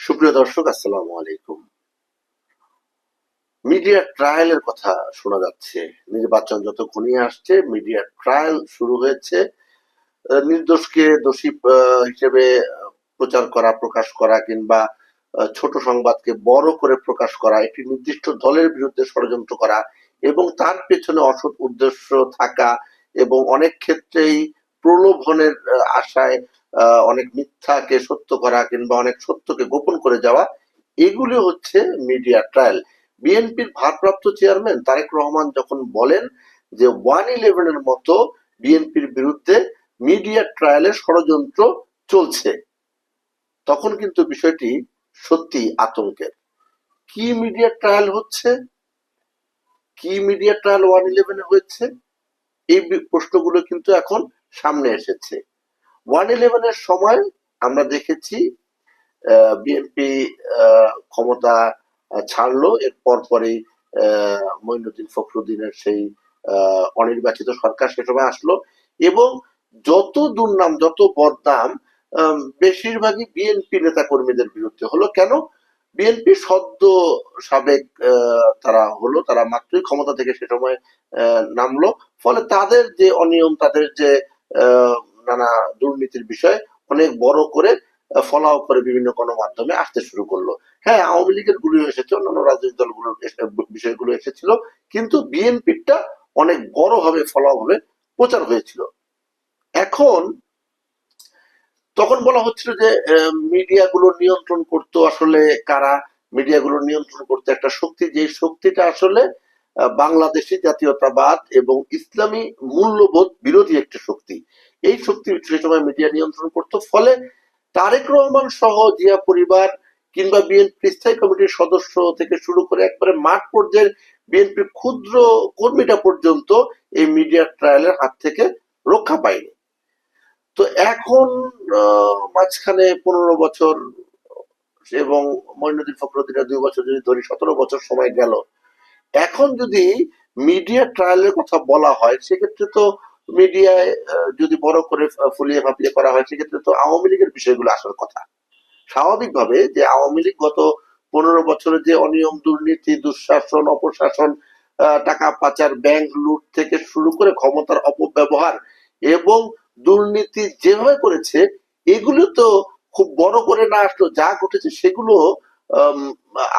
সুপ্রিয় দর্শক, আসসালামু আলাইকুম। মিডিয়া ট্রায়ালের কথা শোনা যাচ্ছে। নির্বাচন যত ঘনিয়ে আসছে, মিডিয়া ট্রায়াল শুরু হয়েছে। নির্দোষকে দোষী হিসেবে প্রচার করা, প্রকাশ করা, কিংবা ছোট সংবাদকে বড় করে প্রকাশ করা, একটি নির্দিষ্ট দলের বিরুদ্ধে ষড়যন্ত্র করা এবং তার পেছনে অসৎ উদ্দেশ্য থাকা, এবং অনেক ক্ষেত্রেই প্রলোভনের আশায় অনেক মিথ্যাকে সত্য করা কিংবা অনেক সত্যকে গোপন করে যাওয়া, এগুলি হচ্ছে মিডিয়া ট্রায়াল। বিএনপির ভারপ্রাপ্ত চেয়ারম্যান তারেক রহমান যখন বলেন যে 111-এর মতো বিএনপির বিরুদ্ধে মিডিয়া ট্রায়ালের ষড়যন্ত্র চলছে, তখন কিন্তু বিষয়টি সত্যি আতঙ্কের। কি মিডিয়া ট্রায়াল হচ্ছে, কি মিডিয়া ট্রায়াল 111-এ হয়েছে, এই প্রশ্নগুলো কিন্তু এখন সামনে এসেছে। 111-এর সময় আমরা দেখেছি বিএনপি ক্ষমতা ছাড়লো, এর পরপরই মঈনুদ্দিন ফখরুদ্দিনের সেই অনির্বাচিত সরকার সে সময় আসলো, এবং যত দুর্নাম, যত বদনাম বেশিরভাগই বিএনপি নেতা কর্মীদের বিরুদ্ধে হলো। কেন? বিএনপি সদ্য সাবেক তারা মাত্রই ক্ষমতা থেকে সে সময় নামলো, ফলে তাদের যে অনিয়ম, তাদের যে নানা দুর্নীতির বিষয় অনেক বড় করে ফলাও করে বিভিন্ন গণমাধ্যমে আসতে শুরু করলো। হ্যাঁ, আওয়ামী লীগের গুলো এসেছে, অন্যান্য রাজনৈতিক দলগুলোর বিষয়গুলো এসেছিল, কিন্তু বিএনপিটা অনেক বড় ভাবে ফলাও ভাবে প্রচার হয়েছিল। এখন তখন বলা হচ্ছিল যে মিডিয়াগুলো নিয়ন্ত্রণ করতো আসলে কারা? মিডিয়াগুলো নিয়ন্ত্রণ করতো একটা শক্তি, যে শক্তিটা আসলে বাংলাদেশি জাতীয়তাবাদ এবং ইসলামী মূল্যবোধ বিরোধী একটা শক্তি। এই শক্তি সেই সময় মিডিয়া নিয়ন্ত্রণ করতো। ফলে তারেক রহমান সহ জিয়া পরিবার কিংবা বিএনপি স্থায়ী কমিটির সদস্য থেকে শুরু করে একবারে মাঠ পর্যায়ের বিএনপির ক্ষুদ্র কর্মীটা পর্যন্ত এই মিডিয়া ট্রায়ালের হাত থেকে রক্ষা পায়নি। তো এখন মাঝখানে 15 বছর এবং মঈনুদ্দিন ফখরুদ্দিনের 2 বছর যদি ধরি, 17 বছর সময় গেল। এখন যদি মিডিয়া ট্রায়ালের কথা বলা হয়, সেক্ষেত্রে তো মিডিয়ায় যদি বড় করে ফুলিয়ে ফাঁপিয়ে করা হয়, সেক্ষেত্রে তো আওয়ামী লীগের বিষয়গুলো আসার কথা। স্বাভাবিকভাবে যে আওয়ামী লীগ গত 15 বছরে যে অনিয়ম, দুর্নীতি, দুঃশাসন, অপশাসন, টাকা পাচার, ব্যাংক লুট থেকে শুরু করে ক্ষমতার অপব্যবহার এবং দুর্নীতি যেভাবে করেছে, এগুলো তো খুব বড় করে না আসলো, যা ঘটেছে সেগুলো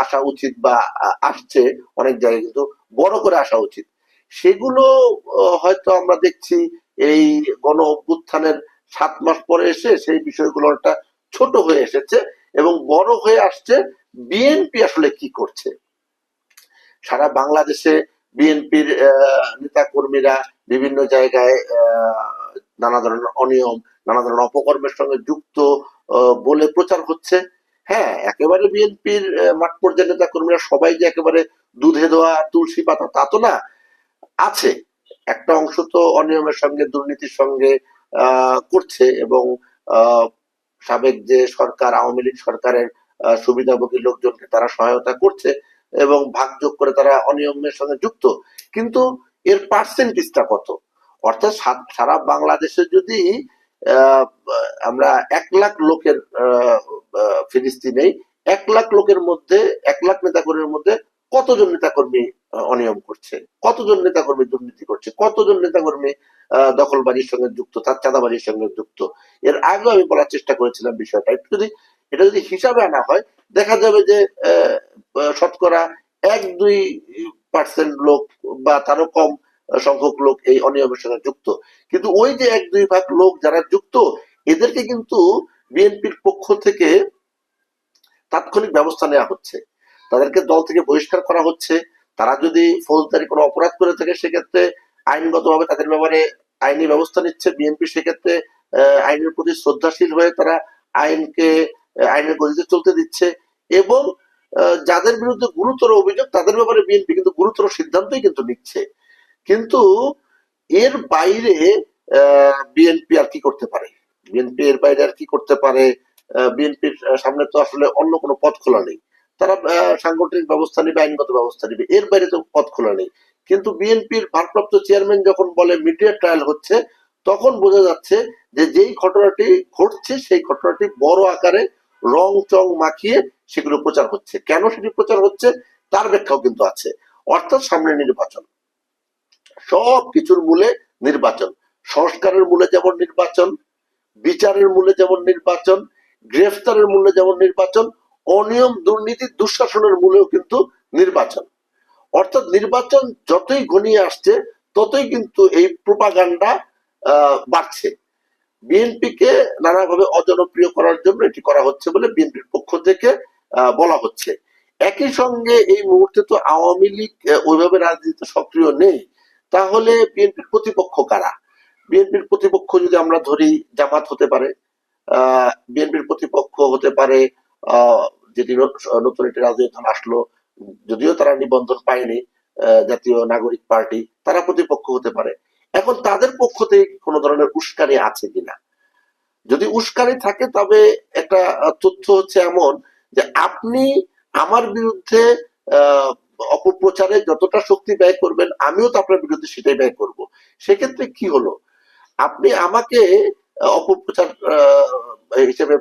আসা উচিত, বা আসছে অনেক জায়গায়, কিন্তু বড় করে আসা উচিত। সেগুলো হয়তো আমরা দেখছি এই গণ অভ্যুত্থানের 7 মাস পরে এসে সেই বিষয়গুলো একটা ছোট হয়ে এসেছে, এবং বড় হয়ে আসছে বিএনপি আসলে কি করছে। সারা বাংলাদেশে বিএনপির নেতা কর্মীরা বিভিন্ন জায়গায় নানা ধরনের অনিয়ম, নানা ধরনের অপকর্মের সঙ্গে যুক্ত বলে প্রচার হচ্ছে। হ্যাঁ, একেবারে বিএনপির মাঠ পর্যায়ের নেতা কর্মীরা সবাই যে একেবারে দুধে দেওয়া তুলসী পাতা, তা তো না। আছে একটা অংশ তো অনিয়মের সঙ্গে, দুর্নীতির সঙ্গে করছে, এবং সাবেক যে সরকার, আওয়ামী লীগ সরকারের সুবিধাভোগী লোকজনকে তারা সহায়তা করছে এবং ভাগযোগ করে তারা অনিয়মের সঙ্গে যুক্ত। কিন্তু এর পার্সেন্টেজটা কত? অর্থাৎ সারা বাংলাদেশে যদি আমরা 1 লাখ লোকের ফিরিস্তি নেই, 1 লাখ লোকের মধ্যে, 1 লাখ নেতাকর্মীর মধ্যে কতজন নেতাকর্মী অনিয়ম করছে, কতজন নেতাকর্মী দুর্নীতি করছে, কতজন নেতাকর্মী দখলবাজির সঙ্গে যুক্ত, তার চাঁদাবাজির সঙ্গে যুক্ত। এর আগেও আমি বলার চেষ্টা করেছিলাম বিষয়টা। এটা যদি হিসাবে আনা হয়, দেখা যাবে যে শতকরা 1-2% লোক বা তারও কম সংখ্যক লোক এই অনিয়মের সঙ্গে যুক্ত। কিন্তু ওই যে 1-2 ভাগ লোক যারা যুক্ত, এদেরকে কিন্তু বিএনপির পক্ষ থেকে তাৎক্ষণিক ব্যবস্থা নেওয়া হচ্ছে, তাদেরকে দল থেকে বহিষ্কার করা হচ্ছে। তারা যদি ফৌজদারি কোনো অপরাধ করে থাকে, সেক্ষেত্রে আইনগতভাবে তাদের ব্যাপারে আইনি ব্যবস্থা নিচ্ছে বিএনপি। সেক্ষেত্রে আইনের প্রতি শ্রদ্ধাশীল হয়ে তারা আইনের গতিতে চলতে দিচ্ছে, এবং যাদের বিরুদ্ধে গুরুতর অভিযোগ, তাদের ব্যাপারে বিএনপি কিন্তু গুরুতর সিদ্ধান্তই কিন্তু নিচ্ছে। কিন্তু এর বাইরে বিএনপি আর কি করতে পারে? বিএনপি এর বাইরে আর কি করতে পারে? বিএনপির সামনে তো আসলে অন্য কোনো পথ খোলা নেই। তারা সাংগঠনিক ব্যবস্থা নেবে, আইনগত ব্যবস্থা নেবে, এর বাইরে তো পথ খোলা নেই। কিন্তু বিএনপির ভারপ্রাপ্ত চেয়ারম্যান যখন বলে মিডিয়া ট্রায়াল হচ্ছে, তখন বোঝা যাচ্ছে যে যেই ঘটনাটি ঘটছে, সেই ঘটনাটি বড় আকারে রং চং মাখিয়ে সেগুলো প্রচার হচ্ছে। কেন সেটি প্রচার হচ্ছে তার ব্যাখ্যাও কিন্তু আছে। অর্থাৎ সামনে নির্বাচন, সব কিছুর মূলে নির্বাচন, সংস্কারের মূলে যেমন নির্বাচন, বিচারের মূলে যেমন নির্বাচন, গ্রেফতারের মূলে যেমন নির্বাচন, অনিয়ম দুর্নীতি দুঃশাসনের মূলেও কিন্তু নির্বাচন। অর্থাৎ নির্বাচন যতই ঘনিয়ে আসছে ততই কিন্তু এই প্রোপাগান্ডা বাড়ছে। বিএনপিকে নানাভাবে অজনপ্রিয় করার জন্য এটি করা হচ্ছে বলে বিএনপির পক্ষ থেকে বলা হচ্ছে। একই সঙ্গে এই মুহূর্তে তো আওয়ামী লীগ ওইভাবে রাজনীতিতে সক্রিয় নেই, তাহলে বিএনপির প্রতিপক্ষ কারা? বিএনপির প্রতিপক্ষ যদি আমরা ধরি জামাত হতে পারে, বিএনপির প্রতিপক্ষ হতে পারে যেটি নতুন একটি রাজনৈতিক দল আসলো, যদিও তারা নিবন্ধন পায়নি, জাতীয় নাগরিক পার্টি, তারা প্রতিপক্ষ হতে পারে। এখন তাদের পক্ষ থেকে কোনো ধরনের উস্কানি আছে কিনা? যদি উস্কানি থাকে তবে একটা তথ্য হচ্ছে এমন যে আপনি আমার বিরুদ্ধে অপপ্রচারে যতটা শক্তি ব্যয় করবেন আমিও তো আপনার বিরুদ্ধে সেটাই ব্যয় করব। সেক্ষেত্রে কি হলো, আপনি আমাকে অপপ্রচার হিসেবে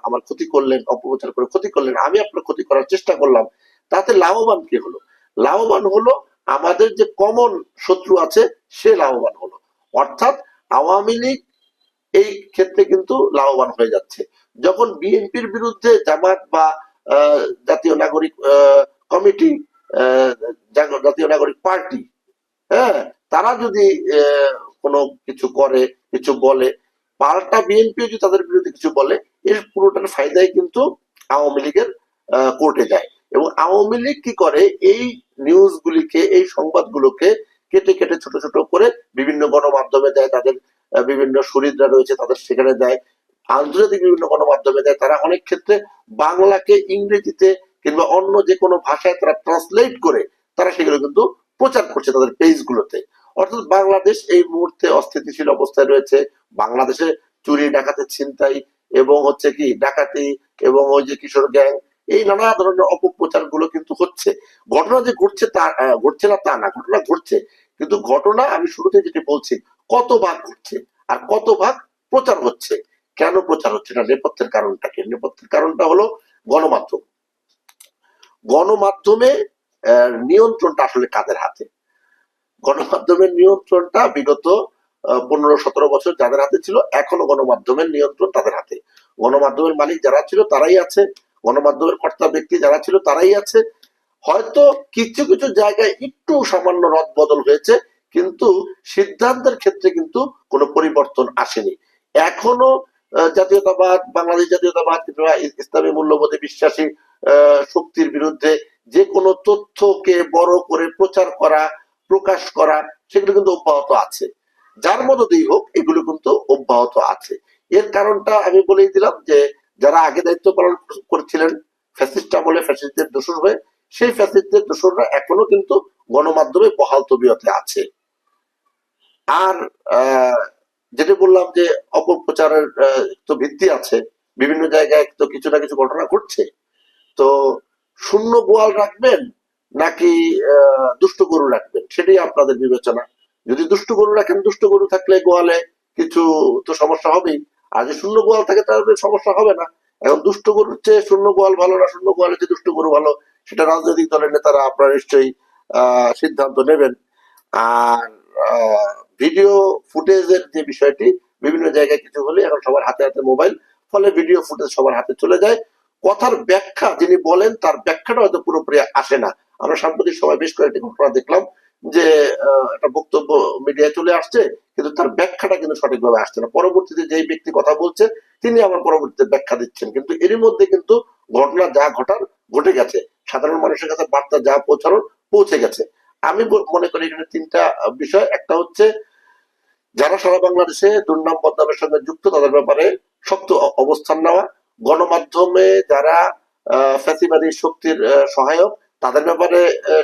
আমার ক্ষতি করলেন, অপপ্রচার করে ক্ষতি করলেন, আমি আপনার ক্ষতি করার চেষ্টা করলাম, তাতে লাভবান কে হলো? লাভবান হলো আমাদের যে কমন শত্রু আছে সে লাভবান হলো। অর্থাৎ আওয়ামী লীগ এই ক্ষেত্রে কিন্তু লাভবান হয়ে যাচ্ছে। যখন বিএনপির বিরুদ্ধে জামাত বা জাতীয় নাগরিক কমিটি, জাতীয় নাগরিক পার্টি, হ্যাঁ, তারা যদি কোনো কিছু করে, কিছু বলে, পাল্টা বিএনপি যদি তাদের বিরুদ্ধে কিছু বলে, এর পুরোটার ফায়দাই কিন্তু আওয়ামী লীগের কোর্টে যায়। এবং আওয়ামী লীগ কি করে, এই নিউজগুলিকে, এই সংবাদগুলোকে কেটে কেটে ছোট ছোট করে বিভিন্ন গণমাধ্যমে দেয়, তাদের বিভিন্ন শরীররা রয়েছে তাদের সেখানে দেয়, আন্তর্জাতিক বিভিন্ন গণমাধ্যমে দেয়। তারা অনেক ক্ষেত্রে বাংলাকে ইংরেজিতে কিংবা অন্য যে কোনো ভাষায় তারা ট্রান্সলেট করে তারা সেগুলো কিন্তু প্রচার করছে তাদের পেজগুলোতে। অর্থাৎ বাংলাদেশ এই মুহূর্তে অস্থিতিশীল অবস্থায় রয়েছে। বাংলাদেশে চুরি, ডাকাতি, ছিনতাই এবং হচ্ছে কি ডাকাতি এবং ওই যে কিশোর গ্যাং, এই নানা ধরনের অপপ্রচার গুলো কিন্তু হচ্ছে। ঘটনা যে ঘটছে তা ঘটছে না তা না, ঘটনা ঘটছে, কিন্তু ঘটনা আমি শুরুতে যেটি বলছি কত ভাগ ঘটছে আর কত ভাগ প্রচার হচ্ছে। কেন প্রচার হচ্ছে না, নেপথ্যের কারণটা কি? নেপথ্যের কারণটা হলো গণমাধ্যম। গণমাধ্যমে নিয়ন্ত্রণটা আসলে কাদের হাতে? গণমাধ্যমের নিয়ন্ত্রণটা বিগত 15-17 বছর যাদের হাতে ছিল, এখনো গণমাধ্যমের নিয়ন্ত্রণ তাদের হাতে। গণমাধ্যমের মালিক যারা ছিল তারাই আছে, গণমাধ্যমের কর্তা ব্যক্তি যারা ছিল তারাই আছে। হয়তো কিছু কিছু জায়গায় একটু সামান্য রদ বদল হয়েছে, কিন্তু সিদ্ধান্তের ক্ষেত্রে কিন্তু কোনো পরিবর্তন আসেনি। এখনো জাতীয়তাবাদ, বাংলাদেশ জাতীয়তাবাদ কিংবা ইসলামী মূল্যবোধে বিশ্বাসী শক্তির বিরুদ্ধে যে কোনো তথ্যকে বড় করে প্রচার করা, প্রকাশ করা, সেগুলো কিন্তু অব্যাহত আছে। যার মধ্যেই হোক এগুলো কিন্তু অব্যাহত আছে। এর কারণটা আমি বলেই দিলাম যে যারা আগে দায়িত্ব পালন করছিলেন ফ্যাসিস্ট আমলে ফ্যাসিস্টদের দোষর হয়ে, সেই ফ্যাসিস্টদের দোষররা এখনো কিন্তু গণমাধ্যমে বহাল তবিয়তে আছে। আর যেটা বললাম যে অপপ্রচারের তো ভিত্তি আছে, বিভিন্ন জায়গায় তো কিছু না কিছু ঘটনা ঘটছে। তো শূন্য গোয়াল রাখবেন নাকি দুষ্ট গরু রাখবেন সেটাই আপনাদের বিবেচনা। যদি দুষ্ট গরু রাখেন, দুষ্ট গরু থাকলে গোয়ালে কিছু তো সমস্যা হবেই, আর যদি শূন্য গোয়াল থাকে তাহলে সমস্যা হবে না। এখন দুষ্ট গরুর চেয়ে শূন্য গোয়াল ভালো না শূন্য গোয়ালের চেয়ে দুষ্ট গরু ভালো, সেটা রাজনৈতিক দলের নেতারা আপনারা নিশ্চয়ই সিদ্ধান্ত নেবেন। আর ভিডিও ফুটেজের যে বিষয়টি, বিভিন্ন জায়গায় কিছু হলে এখন সবার হাতে হাতে মোবাইল, ফলে ভিডিও ফুটেজ সবার হাতে চলে যায়। কথার ব্যাখ্যা যিনি বলেন তার ব্যাখ্যাটা হয়তো পুরোপুরি আসে না। আমরা সাম্প্রতিক সময় বেশ কয়েকটি ঘটনা দেখলাম যে একটা বক্তব্য মিডিয়ায় চলে আসছে, কিন্তু তার ব্যাখ্যাটা কিন্তু সঠিকভাবে আসছে না। পরবর্তীতে যেই ব্যক্তি কথা বলছে তিনি আবার পরবর্তীতে ব্যাখ্যা দিচ্ছেন, কিন্তু এরই মধ্যে কিন্তু ঘটনা যা ঘটার ঘটে গেছে, সাধারণ মানুষের কাছে বার্তা যা পৌঁছানোর পৌঁছে গেছে। আমি মনে করি এখানে তিনটা বিষয়। একটা হচ্ছে যারা সারা বাংলাদেশে দুর্নাম বদনামের সঙ্গে যুক্ত তাদের ব্যাপারে শক্ত অবস্থান নেওয়া, গণমাধ্যমে যারা ফ্যাসিবাদী শক্তির সহায়ক তাদের ব্যাপারে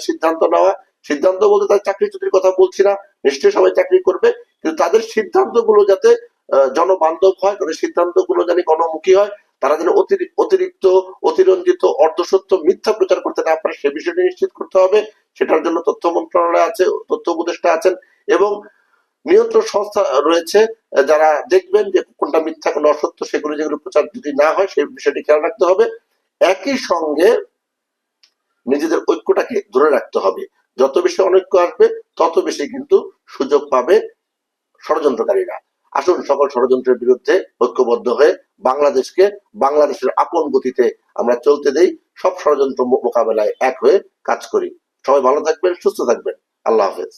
সিদ্ধান্ত নেওয়া। সিদ্ধান্ত বলতে তাদের চাকরি চুক্তির কথা বলছি না, নিশ্চয়ই সবাই চাকরি করবে, কিন্তু তাদের সিদ্ধান্ত গুলো যাতে জনবান্ধব হয়, তাদের সিদ্ধান্ত গুলো যেন গণমুখী হয়, তারা যেন অতিরিক্ত, অতিরঞ্জিত, অর্ধসত্য, মিথ্যা প্রচার করতে না পারে সে বিষয়টি নিশ্চিত করতে হবে। সেটার জন্য তথ্য মন্ত্রণালয় আছে, তথ্য উপদেষ্টা আছেন এবং নিয়ন্ত্রণ সংস্থা রয়েছে যারা দেখবেন যে কোনটা মিথ্যা কোনটা অসত্য, সেগুলো যেগুলো প্রচার যদি না হয় সেই বিষয়টি খেয়াল রাখতে হবে। একই সঙ্গে নিজেদের ঐক্যটাকে ধরে রাখতে হবে। যত বেশি অনৈক্য আসবে তত বেশি কিন্তু সুযোগ পাবে ষড়যন্ত্রকারীরা। আসুন সকল ষড়যন্ত্রের বিরুদ্ধে ঐক্যবদ্ধ হয়ে বাংলাদেশকে বাংলাদেশের আপন গতিতে আমরা চলতে দেই, সব ষড়যন্ত্র মোকাবেলায় এক হয়ে কাজ করি। সবাই ভালো থাকবেন, সুস্থ থাকবেন। আল্লাহ হাফেজ।